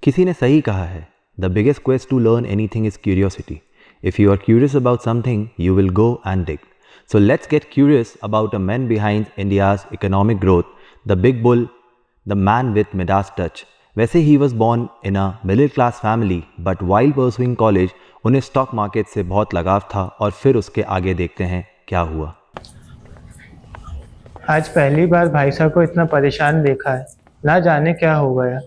किसी ने सही कहा है, the biggest quest to learn anything is curiosity. If you are curious about something, you will go and dig. So let's get curious about a man behind India's economic growth, the big bull, the man with Midas touch. वैसे he was born in a middle class family, but while pursuing college, उन्हें stock market से बहुत लगाव था और फिर उसके आगे देखते हैं क्या हुआ. आज पहली बार भाई साहब को इतना परेशान देखा है, ना जाने क्या हो गया.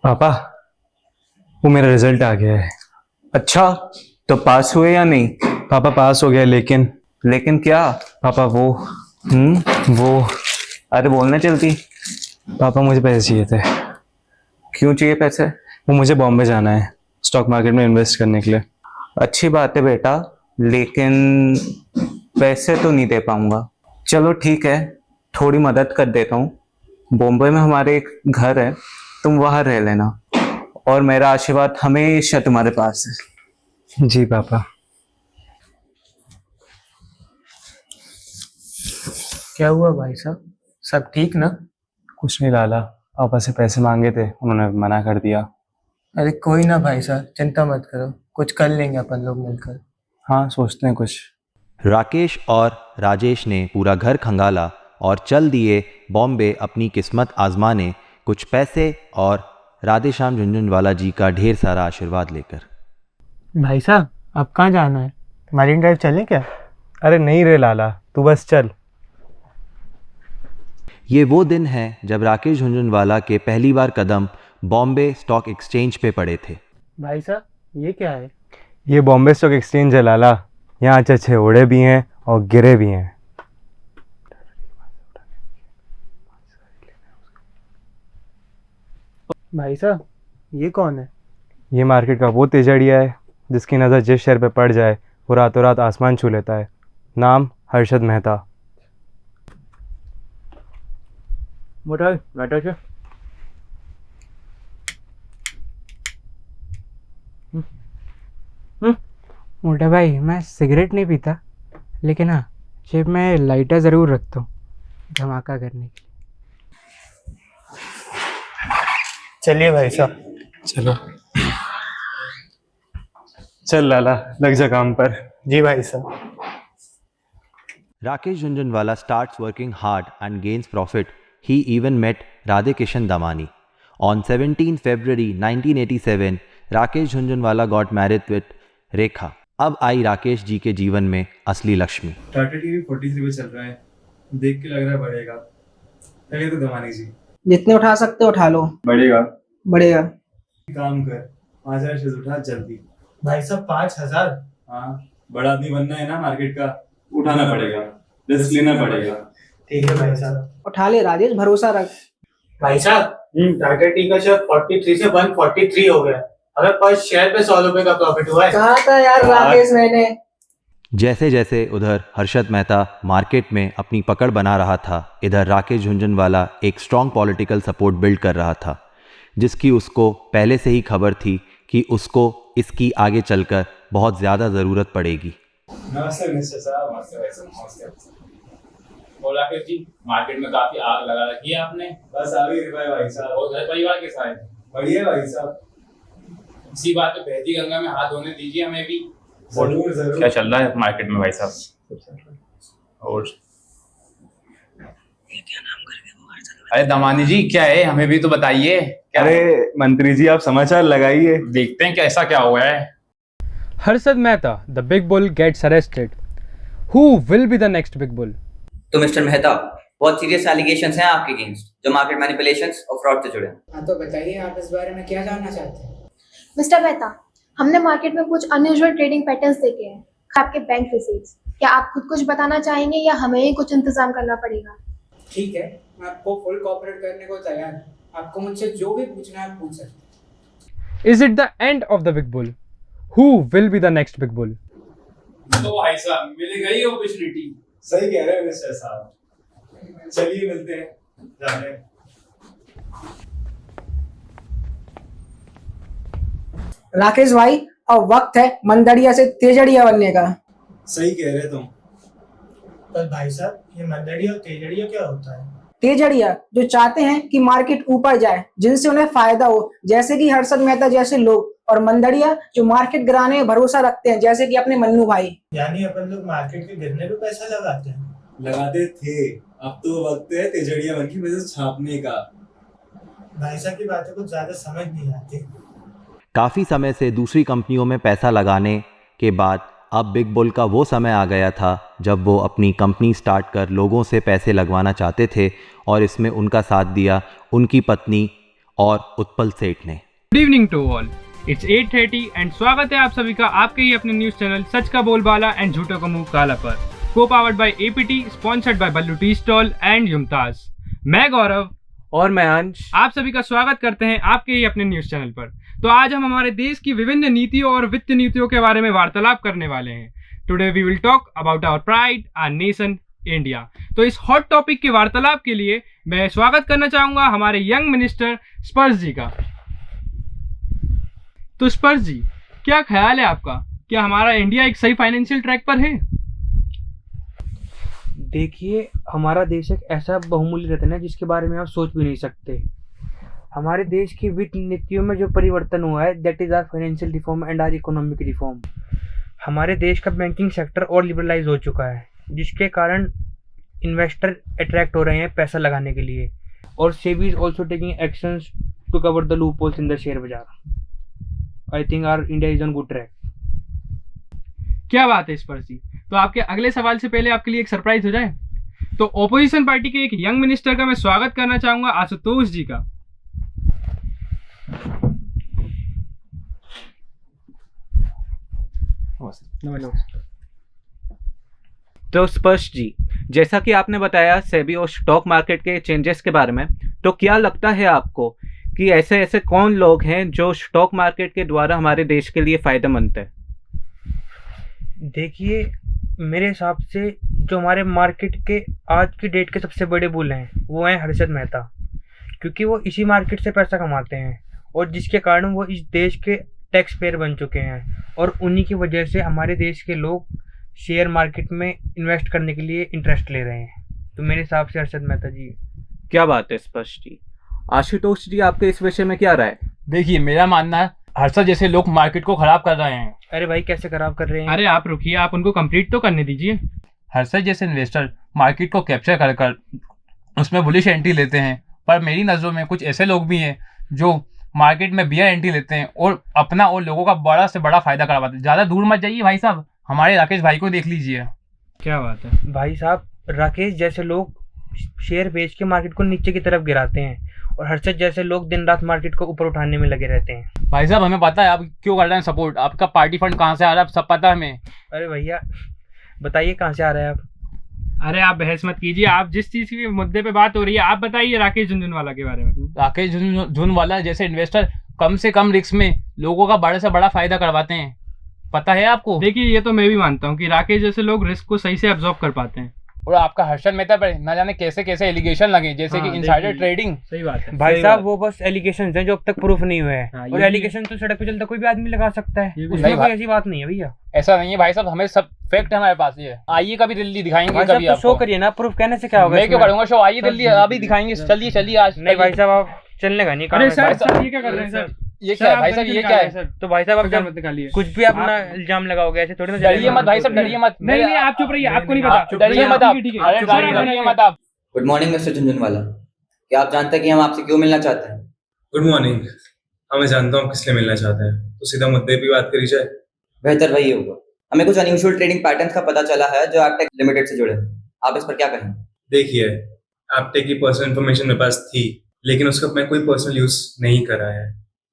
पापा, वो मेरा रिजल्ट आ गया है. अच्छा, तो पास हुए या नहीं? पापा पास हो गया, लेकिन क्या? पापा वो अरे बोलना चलती. पापा मुझे पैसे चाहिए थे. क्यों चाहिए पैसे? वो मुझे बॉम्बे जाना है स्टॉक मार्केट में इन्वेस्ट करने के लिए. अच्छी बात है बेटा, लेकिन पैसे तो नहीं दे पाऊंगा. चलो ठीक है, थोड़ी मदद कर देता हूँ. बॉम्बे में हमारे एक घर है, तुम वहां रह लेना और मेरा आशीर्वाद हमेशा तुम्हारे पास है. जी पापा. क्या हुआ भाई साहब, सब ठीक ना? कुछ नहीं लाला, पापा से पैसे मांगे थे, उन्होंने मना कर दिया. अरे कोई ना भाई साहब, चिंता मत करो, कुछ कर लेंगे अपन लोग मिलकर. हाँ, सोचते हैं कुछ. राकेश और राजेश ने पूरा घर खंगाला और चल दिए बॉम्बे अपनी किस्मत आजमाने, कुछ पैसे और राधेश्याम झुंझुनवाला जी का ढेर सारा आशीर्वाद लेकर. भाई साहब, अब कहाँ जाना है? मरीन ड्राइव चलें क्या? अरे नहीं रे लाला, तू बस चल. ये वो दिन है जब राकेश झुंझुनवाला के पहली बार कदम बॉम्बे स्टॉक एक्सचेंज पे पड़े थे. भाई साहब, ये क्या है? ये बॉम्बे स्टॉक एक्सचेंज है लाला. यहाँ अच्छे उड़े भी हैं और गिरे भी हैं. भाई साहब, ये कौन है? ये मार्केट का वो तेजड़िया है जिसकी नज़र जिस शहर पे पड़ जाए वो रातों रात आसमान छू लेता है. नाम हर्षद मेहता. मोटा बैठो छो. मोटा भाई, मैं सिगरेट नहीं पीता, लेकिन हाँ, जेब में लाइटर ज़रूर रखता हूँ धमाका करने के लिए. चलिए भाई साहब. चलो. चल लाला, लग जा काम पर. जी भाई साहब. Rakesh Jhunjhunwala starts working hard and gains profit. He even met Radhekishan Damani. On 17 February 1987, Rakesh Jhunjhunwala got married with Rekha. अब आई राकेश जी के जीवन में असली लक्ष्मी. टाटा टीवी 43 पे चल रहा है, देख के लग रहा है बढ़ेगा. पहले तो दमानी जी, जितने उठा सकते हो उठा लो. बढ़ेगा. काम कर, 5000 शेयर उठा जल्दी. भाई साहब, 5000? हाँ, बड़ा आदमी बनना है ना मार्केट का, उठाना पड़ेगा, रिस्क लेना पड़ेगा. ठीक है भाई साहब. उठा ले राजेश, भरोसा रख. भाई साहब, टाटा टी का शेयर 43 से 143 हो गया. अगर पर शेयर पे 100 रुपए का प्रॉफिट हुआ है. कहा था यार राकेश मैंने. जैसे जैसे उधर हर्षद मेहता मार्केट में अपनी पकड़ बना रहा था, इधर राकेश झुंझुनवाला एक स्ट्रॉन्ग पॉलिटिकल सपोर्ट बिल्ड कर रहा था, जिसकी उसको पहले से ही खबर थी कि उसको इसकी आगे चलकर बहुत ज़्यादा ज़रूरत पड़ेगी. नमस्ते मिस्टर साहब. नमस्ते. और राकेश जी, मार्केट में काफी आग लगा रखी है आपने. बस आ भी रहा है भाई साहब. और घर परिवार के साथ बढ़िया भाई साहब. इसी बात पे बहती गंगा में हाथ धोने दीजिए हमें भी. जरूर. क्या चल रहा है मार्केट में भाई साहब? और अरे दमानी जी, क्या है, हमें भी तो बताइए. अरे मंत्री जी, आप समाचार लगाइए, देखते हैं कैसा क्या हुआ है. Harshad Mehta, the big bull gets arrested. Who will be the next big bull? तो मिस्टर मेहता, बहुत सीरियस एलिगेशंस हैं आपके अगेंस्ट, जो मार्केट मैनिपुलेशंस और फ्रॉड से जुड़े हैं. हाँ तो बताइए, आप इस बारे में क्या जानना चाहते हैं? मिस्टर मेहता, हमने मार्केट में कुछ अनयूजुअल ट्रेडिंग पैटर्न्स देखे हैं, आपके बैंक रिसीट्स. क्या आप खुद कुछ बताना चाहेंगे या हमें ही कुछ इंतजाम करना पड़ेगा? ठीक है, मैं आपको फुल कोऑपरेट करने को तैयार हूँ. आपको मुझसे जो भी पूछना है पूछ सकते. Is it the end of the big bull? Who will be the next big bull? तो भाई साहब, मिल गई अपॉर्चुनिटी. सही कह रहे हैं मिस्टर साहब. चलिए मिलते हैं. जाने. राकेश भाई, अब वक्त है मंदड़िया से तेजड़िया बनने का. सही कह रहे तुम. पर भाई साहब, ये मंदड़ी और तेजड़िया क्या होता है? तेजड़िया जो चाहते हैं कि मार्केट ऊपर जाए, जिनसे उन्हें फायदा हो, जैसे कि हर्षद मेहता जैसे लोग, और मंदड़िया जो मार्केट गिराने में भरोसा रखते हैं, जैसे कि अपने मन्नू भाई। यानी अपन लोग मार्केट के गिरने पे पैसा लगाते हैं। लगाते थे, अब तो वक्त है तेजड़िया बन के पैसे छापने का। भाई साहब की बातें कुछ ज्यादा समझ नहीं आती। काफ़ी समय से दूसरी कंपनियों में पैसा लगाने के बाद अब बिग बुल का वो समय आ गया था जब वो अपनी कंपनी स्टार्ट कर लोगों से पैसे लगवाना चाहते थे, और इसमें उनका साथ दिया उनकी पत्नी और उत्पल सेठ ने। Good evening to all, it's 8:30 and स्वागत है आप सभी का आपके ही अपने न्यूज चैनल सच का बोलबाला एंड झूठों का मुंह काला पर, को powered by APT, sponsored by Ballu tea stall and युमताज। मैं गौरव और मैं अंश आप सभी का स्वागत करते हैं आपके ही अपने न्यूज चैनल पर। तो आज हम हमारे देश की विभिन्न नीतियों और वित्त नीतियों के बारे में वार्तालाप करने वाले हैं। Today we will talk about our pride, our nation India. तो इस हॉट टॉपिक के वार्तालाप के लिए मैं स्वागत करना चाहूंगा हमारे यंग मिनिस्टर स्पर्श जी का। तो स्पर्श जी, क्या ख्याल है आपका, क्या हमारा इंडिया एक सही फाइनेंशियल ट्रैक पर है? देखिए, हमारा देश एक ऐसा बहुमूल्य रत्न है जिसके बारे में आप सोच भी नहीं सकते। हमारे देश की वित्त नीतियों में जो परिवर्तन हुआ है, that is our financial reform and our economic reform. हमारे देश का बैंकिंग सेक्टर और लिबरलाइज हो चुका है, जिसके कारण इन्वेस्टर अट्रैक्ट हो रहे हैं पैसा लगाने के लिए, और SEBI is also taking actions to cover the loopholes in the share bazaar. I think our India is on good track. क्या बात है स्पर्श जी। तो आपके अगले सवाल से पहले आपके लिए एक सरप्राइज हो जाए, तो ऑपोजिशन पार्टी के एक यंग मिनिस्टर का मैं स्वागत करना चाहूंगा आशुतोष जी का। तो स्पर्श जी, जैसा कि आपने बताया सेबी और स्टॉक मार्केट के चेंजेस के बारे में, तो क्या लगता है आपको कि ऐसे ऐसे कौन लोग हैं जो स्टॉक मार्केट के द्वारा हमारे देश के लिए फ़ायदेमंद है? देखिए, मेरे हिसाब से जो हमारे मार्केट के आज की डेट के सबसे बड़े बुल हैं वो हैं हर्षद मेहता, क्योंकि वो इसी मार्केट से पैसा कमाते हैं और जिसके कारण वो इस देश के टैक्स पेयर बन चुके हैं, और उन्हीं की वजह से हमारे देश के लोग शेयर मार्केट में इन्वेस्ट करने के लिए इंटरेस्ट ले रहे हैं। तो मेरे हिसाब से हर्षद मेहता जी। क्या बात है स्पर्श जी। आशुतोष जी, आपके इस विषय में क्या राय? देखिए, मेरा मानना है हर्षद जैसे लोग मार्केट को खराब कर रहे हैं। अरे भाई, कैसे खराब कर रहे हैं? अरे आप रुकिए, आप उनको कंप्लीट तो करने दीजिए। हर्षद जैसे इन्वेस्टर मार्केट को कैप्चर कर कर उसमें बुलिश एंट्री लेते हैं, पर मेरी नज़रों में कुछ ऐसे लोग भी हैं जो मार्केट में बियर एंट्री लेते हैं और अपना और लोगों का बड़ा से बड़ा फायदा करवाते हैं। ज़्यादा दूर मत जाइए भाई साहब, हमारे राकेश भाई को देख लीजिए। क्या बात है भाई साहब, राकेश जैसे लोग शेयर बेच के मार्केट को नीचे की तरफ गिराते हैं, और हर्षद जैसे लोग दिन रात मार्केट को ऊपर उठाने में लगे रहते हैं। भाई साहब, हमें पता है आप क्यों कर रहे हैं सपोर्ट, आपका पार्टी फंड कहाँ से आ रहा है सब पता है हमें। अरे भैया, बताइए कहाँ से आ रहा है आप? अरे आप बहस मत कीजिए, आप जिस चीज़ के मुद्दे पे बात हो रही है आप बताइए राकेश झुनझुनवाला के बारे में। राकेश झुनझुनवाला जैसे इन्वेस्टर कम से कम रिस्क में लोगों का बड़े से बड़ा फायदा करवाते हैं, पता है आपको? देखिए, ये तो मैं भी मानता हूँ कि राकेश जैसे लोग रिस्क को सही से अब्जॉर्ब कर पाते हैं। और आपका हर्षद मेहता पर ना जाने कैसे कैसे एलिगेशन लगे, जैसे कि इनसाइडर ट्रेडिंग। सही बात है भाई साहब, वो बस एलिगेशंस हैं जो अब तक प्रूफ नहीं हुए हैं। हाँ, और एलिगेशन तो सड़क पे चलता कोई भी आदमी लगा सकता है, उसमें कोई ऐसी बात नहीं है भैया। ऐसा नहीं है भाई साहब, हमें सब फैक्ट हमारे पास ये है। आइए कभी दिल्ली दिखाएंगे भाई कभी साहब, तो शो आपको। करिए ना, प्रूफ कहने से क्या होगा? मैं क्यों करूंगा शो, आइए दिल्ली अभी दिखाएंगे। चलिए चलिए आज। नहीं भाई साहब, आप चलने का नहीं काम अरे है। सर, ये क्या कर रहे हैं सर? ये क्या है भाई साहब, ये क्या है? तो भाई साहब, आप मत निकालिए, कुछ भी अपना इल्जाम लगाओगे, ऐसे थोड़ी ना डरिए मत भाई साहब, डरिए मत। नहीं नहीं, आप चुप रहिए, आपको नहीं पता। डरिए मत आप, ठीक है, अरे डरिए मत आप। गुड मॉर्निंग मिस्टर झुनझुनवाला, क्या आप जानते हैं कि हम आपसे क्यों मिलना चाहते हैं? Good morning. हाँ, मैं जानता हूँ किस लिए मिलना चाहते हैं, तो सीधा मुद्दे पे बात करी जाए। बेहतर वही होगा। हमें कुछ अनयूजुअल ट्रेडिंग पैटर्न्स का पता चला है जो एप्टेक लिमिटेड से जुड़े हैं, आप इस पर क्या कहेंगे? देखिए, एप्टेक की पर्सनल इन्फॉर्मेशन मेरे पास थी, लेकिन उसका मैं कोई पर्सनल यूज नहीं करा है।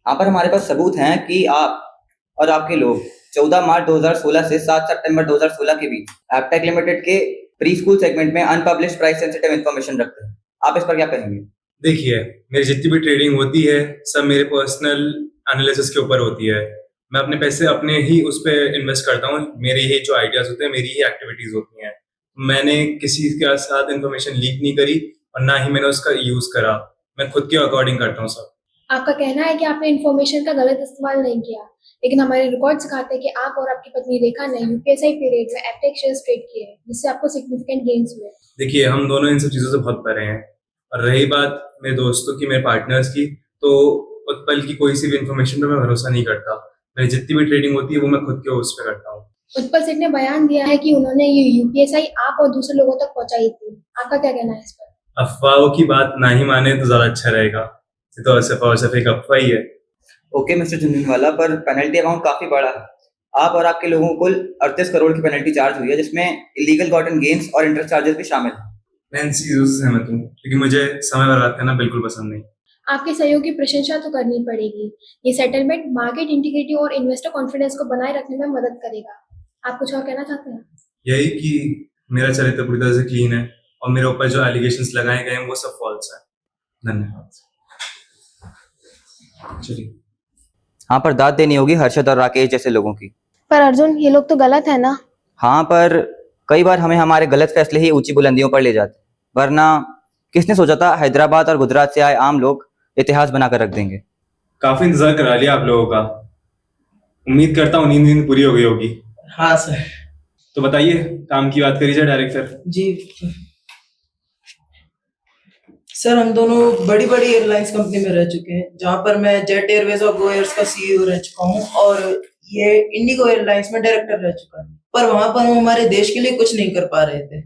यहाँ पर हमारे पास सबूत हैं कि आप और आपके लोग 14 मार्च 2016 से 7 सितंबर 2016 के बीच एप्टेक लिमिटेड के प्री स्कूल सेगमेंट में अनपब्लिश्ड प्राइस सेंसिटिव इन्फॉर्मेशन रखते हैं, आप इस पर क्या कहेंगे? देखिए, मेरी जितनी भी ट्रेडिंग होती है सब मेरे पर्सनल एनालिसिस के ऊपर होती है। मैं अपने पैसे अपने ही उस पर इन्वेस्ट करता हूँ, मेरे ही जो आइडियाज होते हैं, मेरी ही एक्टिविटीज होती हैं। मैंने किसी के साथ इन्फॉर्मेशन लीक नहीं करी और ना ही मैंने उसका यूज करा, मैं खुद के अकॉर्डिंग करता हूँ सब। आपका कहना है कि आपने इन्फॉर्मेशन का गलत इस्तेमाल नहीं किया, लेकिन हमारे रिकॉर्ड सिखाते हैं कि आप और आपकी पत्नी रेखा ने यूपीएसआई पीरियड में एप्टेक शेयर्स ट्रेड किए हैं, जिससे आपको सिग्निफिकेंट गेन्स हुए। देखिए, हम दोनों इन सब चीजों से बहुत परे हैं। और रही बात मेरे दोस्तों की, मेरे पार्टनर्स की, तो उत्पल की कोई सी भी इन्फॉर्मेशन पे मैं भरोसा नहीं करता। मेरी जितनी भी ट्रेडिंग होती है वो मैं खुद के उस पर करता हूँ। उत्पल सेठ ने बयान दिया है कि उन्होंने ये यूपीएसआई आप और दूसरे लोगों तक पहुंचाई थी, आपका क्या कहना है इस पर? अफवाहों की बात ना ही माने तो ज्यादा अच्छा रहेगा। ये तो सिर्फ और सिर्फ एक अफवाह ही है। ओके मिस्टर झुनझुनवाला, पर पेनल्टी अमाउंट काफी बड़ा है। आप और आपके लोगों को कुल 38 करोड़ की पेनल्टी चार्ज हुई है, जिसमें इलीगल गॉटन गेन्स और इंटरेस्ट चार्जेस भी शामिल हैं। मैं इन चीजों से सहमत हूँ, क्योंकि मुझे समय बर्बाद करना बिल्कुल पसंद नहीं। आपके सहयोग की प्रशंसा तो करनी पड़ेगी। ये सेटलमेंट मार्केट इंटीग्रिटी और इन्वेस्टर कॉन्फिडेंस को बनाए रखने में मदद करेगा। आप कुछ और कहना चाहते हैं? यही कि मेरा चरित्र पूरी तरह से क्लीन है और मेरे ऊपर जो एलिगेशंस लगाए गए हैं वो सब फॉल्स है। धन्यवाद। चलिए। हाँ, पर दाद देनी होगी हर्षद और राकेश जैसे लोगों की। पर अर्जुन, ये लोग तो गलत है ना? हाँ, पर कई बार हमें हमारे गलत फैसले ही ऊंची बुलंदियों पर ले जाते, वरना किसने सोचा था हैदराबाद और गुजरात से आए आम लोग इतिहास बनाकर रख देंगे। काफी इंतजार करा लिया आप लोगों का। उम्मीद करता हूँ नींद पूरी हो गई होगी। हाँ सर। तो बताइए, काम की बात करी जाए डायरेक्टर। जी सर, हम दोनों बड़ी बड़ी एयरलाइंस कंपनी में रह चुके हैं, जहाँ पर मैं जेट एयरवेज और गो एयर्स का सीईओ रह चुका हूँ और ये इंडिगो एयरलाइंस में डायरेक्टर रह चुका है। पर वहां पर हम हमारे देश के लिए कुछ नहीं कर पा रहे थे।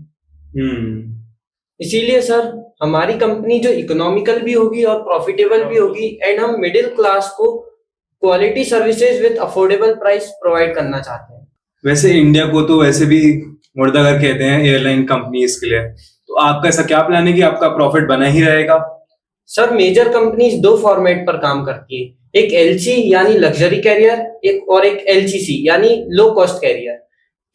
इसीलिए सर, हमारी कंपनी जो इकोनॉमिकल भी होगी और प्रॉफिटेबल भी होगी, एंड हम मिडिल क्लास को quality services with affordable price provide करना चाहते हैं। वैसे इंडिया को तो वैसे भी मुर्दाघर कहते हैं एयरलाइन कंपनीज के लिए, तो आपका ऐसा क्या प्लान है कि आपका प्रॉफिट बना ही रहेगा? सर, मेजर कंपनीज दो फॉर्मेट पर काम करती है, एक एलसी यानी लग्जरी कैरियर, एक एलसीसी यानी लो कॉस्ट कैरियर।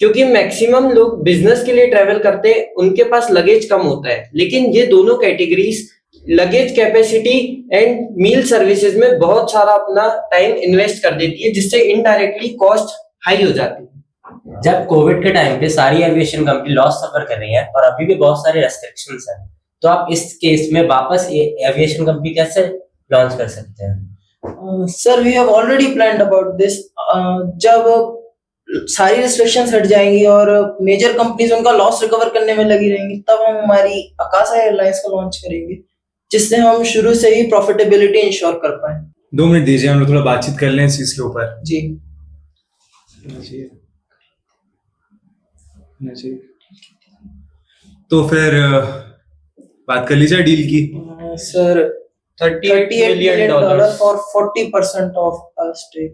क्योंकि मैक्सिमम लोग बिजनेस के लिए ट्रैवल करते हैं, उनके पास लगेज कम होता है, लेकिन ये दोनों categories luggage capacity and meal services में बहुत सारा अपना टाइम इन्वेस्ट कर देती है, जिससे इनडायरेक्टली कॉस्ट हाई हो जाती है। जब कोविड के टाइम पे सारी एविएशन कंपनी लॉस सफर कर रही है और अभी भी बहुत सारे रेस्ट्रिक्शंस हैं, तो आप इस केस में वापस एविएशन कंपनी कैसे लॉन्च कर सकते हैं? Sir, we have already planned about this. जब सारी रिस्ट्रिक्शंस हट जाएंगी और मेजर कंपनीज उनका लॉस रिकवर करने में लगी रहेंगी, तब हम हमारी आकाशा एयरलाइंस को लॉन्च करेंगे, जिससे हम शुरू से ही प्रॉफिटेबिलिटी इंश्योर कर पाए। 2 मिनट दीजिए, हम लोग थोड़ा बातचीत कर लें इस चीज के ऊपर। जी तो फिर बात कर लीजिए डील की। सर, $38 million और 40% ऑफ स्टेक।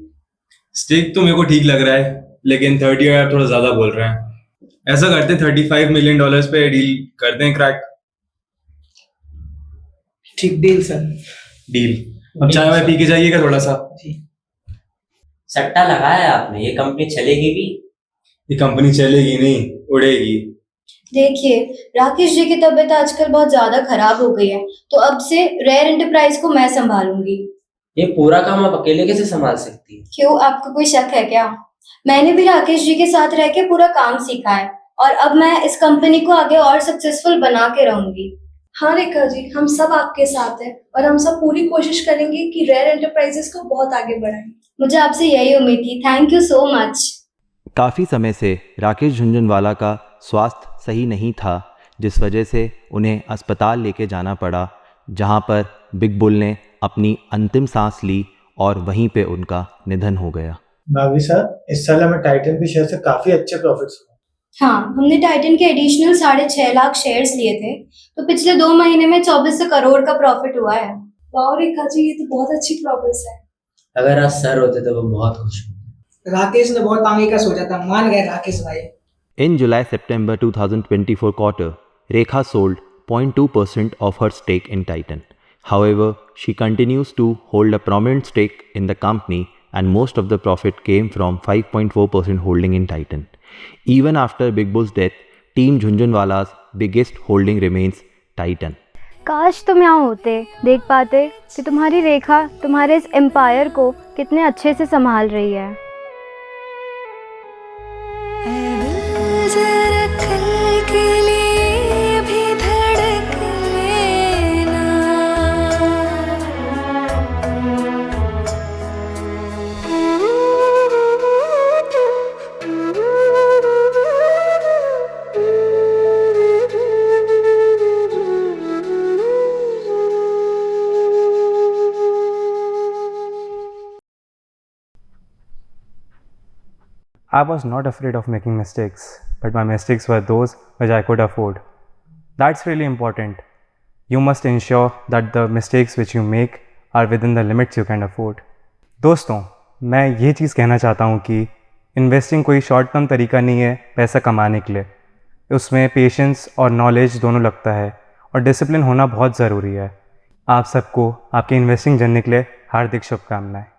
स्टेक तो मेरे को ठीक लग रहा है, लेकिन 30 आप थोड़ा ज्यादा बोल रहे हैं। ऐसा करते हैं $35 million पे डील करते हैं क्रैक। ठीक, डील सर। डील। अब चाय वाय पी के जाइएगा थोड़ा सा। सट्टा लगाया आपने, ये कंपनी चलेगी भी? ये कंपनी चलेगी नहीं, उड़ेगी। देखिए, राकेश जी की तबीयत आजकल बहुत ज्यादा खराब हो गई है, तो अब से रेयर एंटरप्राइज को मैं संभालूंगी। ये पूरा काम आप अकेले कैसे संभाल सकती है? क्यों, आपको कोई शक है क्या? मैंने भी राकेश जी के साथ रह के पूरा काम सीखा है और अब मैं इस कंपनी को आगे और सक्सेसफुल बना के रहूंगी। हाँ रेखा जी, हम सब आपके साथ हैं और हम सब पूरी कोशिश करेंगे कि रेयर एंटरप्राइजेस को बहुत आगे बढ़ाएं। मुझे आपसे यही उम्मीद थी। Thank you so much. काफ़ी समय से राकेश झुनझुनवाला का स्वास्थ्य सही नहीं था, जिस वजह से उन्हें अस्पताल लेके जाना पड़ा, जहां पर बिग बुल ने अपनी अंतिम सांस ली और वहीं पे उनका निधन हो गया। भाभी सर, इस साल हमें टाइटन के शेयर से काफी अच्छे प्रॉफिट्स हुए। हाँ, हमने टाइटन के एडिशनल 6.5 लाख शेयर्स लिए थे, तो पिछले 2 महीने में 24 करोड़ का प्रॉफिट हुआ है। वाह रेखा जी, ये तो बहुत अच्छी प्रोग्रेस है। अगर आज सर होते तो वो बहुत खुश होते। राकेश ने बहुत आगे का सोचा था, मान गए राकेश भाई। In July-September 2024 quarter, Rekha sold 0.2% of her stake in Titan. However, she continues to hold a prominent stake in the company, and most of the profit came from 5.4% holding in Titan. Even after Big Bull's death, Team झुनझुनवाला's biggest holding remains Titan. काश तुम यहाँ होते, देख पाते कि तुम्हारी रेखा तुम्हारे इस एम्पायर को कितने अच्छे से संभाल रही है। I was not afraid of making mistakes, but my mistakes were those which I could afford. That's really important. You must ensure that the mistakes which you make are within the limits you can afford. दोस्तों, मैं ये चीज़ कहना चाहता हूँ कि investing कोई short term तरीका नहीं है पैसा कमाने के लिए. उसमें पेशेंस और नॉलेज दोनों लगता है और डिसिप्लिन होना बहुत ज़रूरी है. आप सबको आपके इन्वेस्टिंग जर्नी के लिए हार्दिक शुभकामनाएं.